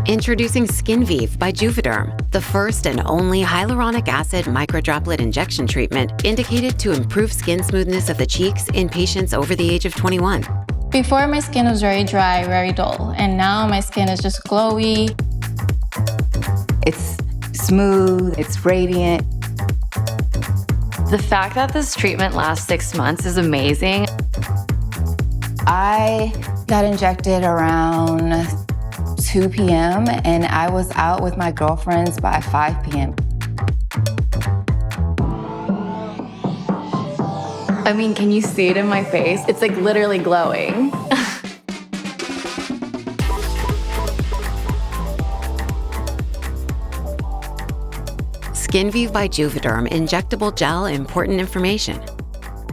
Introducing Skinvive by Juvederm, the first and only hyaluronic acid microdroplet injection treatment indicated to improve skin smoothness of the cheeks in patients over the age of 21. Before, my skin was very dry, very dull, and now my skin is just glowy. It's smooth, it's radiant. The fact that this treatment lasts 6 months is amazing. I got injected around 2 p.m. and I was out with my girlfriends by 5 p.m. I mean, can you see it in my face? It's like literally glowing. Skinvive by Juvederm injectable gel. Important information.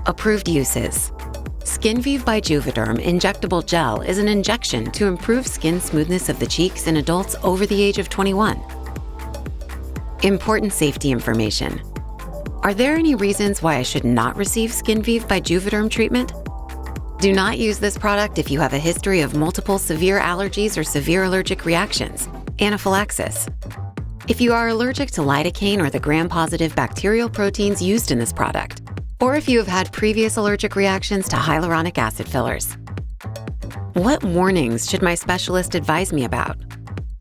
Approved uses. Skinvive by Juvederm injectable gel is an injection to improve skin smoothness of the cheeks in adults over the age of 21. Important safety information. Are there any reasons why I should not receive Skinvive by Juvederm treatment? Do not use this product if you have a history of multiple severe allergies or severe allergic reactions, anaphylaxis. If you are allergic to lidocaine or the gram-positive bacterial proteins used in this product, or if you have had previous allergic reactions to hyaluronic acid fillers. What warnings should my specialist advise me about?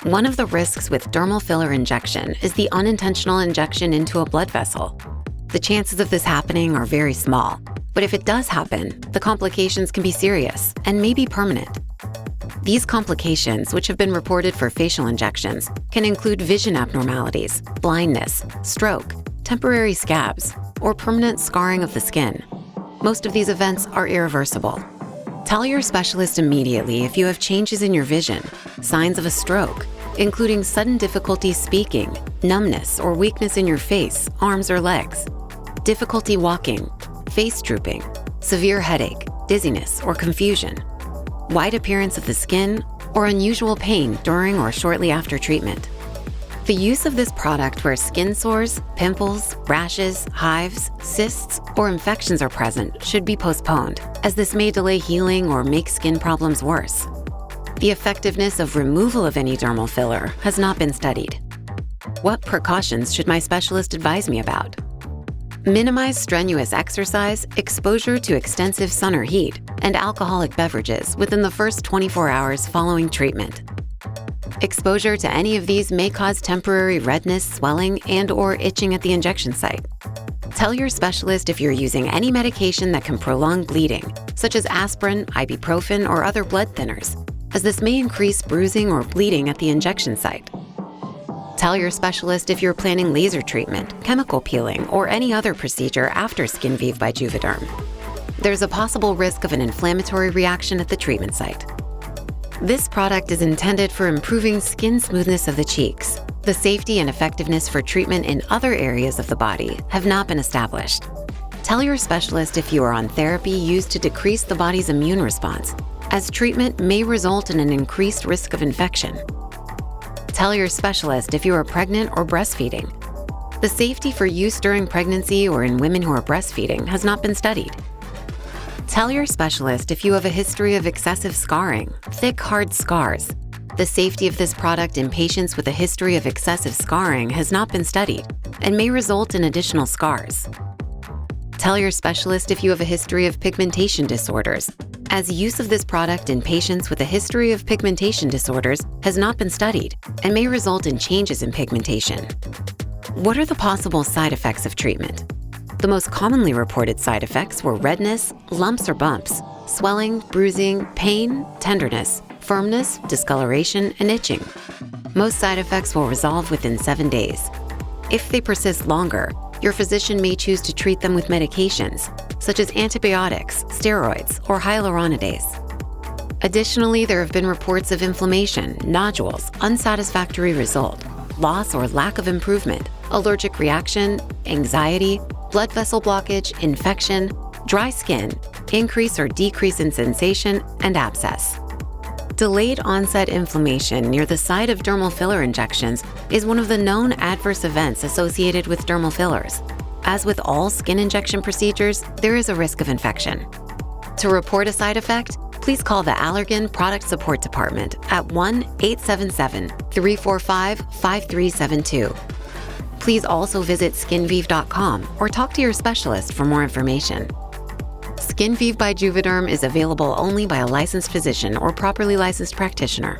One of the risks with dermal filler injection is the unintentional injection into a blood vessel. The chances of this happening are very small, but if it does happen, the complications can be serious and may be permanent. These complications, which have been reported for facial injections, can include vision abnormalities, blindness, stroke, temporary scabs, or permanent scarring of the skin. Most of these events are irreversible. Tell your specialist immediately if you have changes in your vision, signs of a stroke, including sudden difficulty speaking, numbness or weakness in your face, arms, or legs, difficulty walking, face drooping, severe headache, dizziness, or confusion, white appearance of the skin, or unusual pain during or shortly after treatment. The use of this product where skin sores, pimples, rashes, hives, cysts, or infections are present should be postponed, as this may delay healing or make skin problems worse. The effectiveness of removal of any dermal filler has not been studied. What precautions should my specialist advise me about? Minimize strenuous exercise, exposure to extensive sun or heat, and alcoholic beverages within the first 24 hours following treatment. Exposure to any of these may cause temporary redness, swelling, and/or itching at the injection site. Tell your specialist if you're using any medication that can prolong bleeding, such as aspirin, ibuprofen, or other blood thinners, as this may increase bruising or bleeding at the injection site. Tell your specialist if you're planning laser treatment, chemical peeling, or any other procedure after Skinvive by Juvederm. There's a possible risk of an inflammatory reaction at the treatment site. This product is intended for improving skin smoothness of the cheeks. The safety and effectiveness for treatment in other areas of the body have not been established. Tell your specialist if you are on therapy used to decrease the body's immune response, as treatment may result in an increased risk of infection. Tell your specialist if you are pregnant or breastfeeding. The safety for use during pregnancy or in women who are breastfeeding has not been studied. Tell your specialist if you have a history of excessive scarring, thick, hard scars. The safety of this product in patients with a history of excessive scarring has not been studied and may result in additional scars. Tell your specialist if you have a history of pigmentation disorders, as use of this product in patients with a history of pigmentation disorders has not been studied and may result in changes in pigmentation. What are the possible side effects of treatment? The most commonly reported side effects were redness, lumps or bumps, swelling, bruising, pain, tenderness, firmness, discoloration, and itching. Most side effects will resolve within 7 days. If they persist longer, your physician may choose to treat them with medications, such as antibiotics, steroids, or hyaluronidase. Additionally, there have been reports of inflammation, nodules, unsatisfactory result, loss or lack of improvement, allergic reaction, anxiety, blood vessel blockage, infection, dry skin, increase or decrease in sensation, and abscess. Delayed onset inflammation near the site of dermal filler injections is one of the known adverse events associated with dermal fillers. As with all skin injection procedures, there is a risk of infection. To report a side effect, please call the Allergan Product Support Department at 1-877-345-5372. Please also visit skinvive.com or talk to your specialist for more information. Skinvive by Juvederm is available only by a licensed physician or properly licensed practitioner.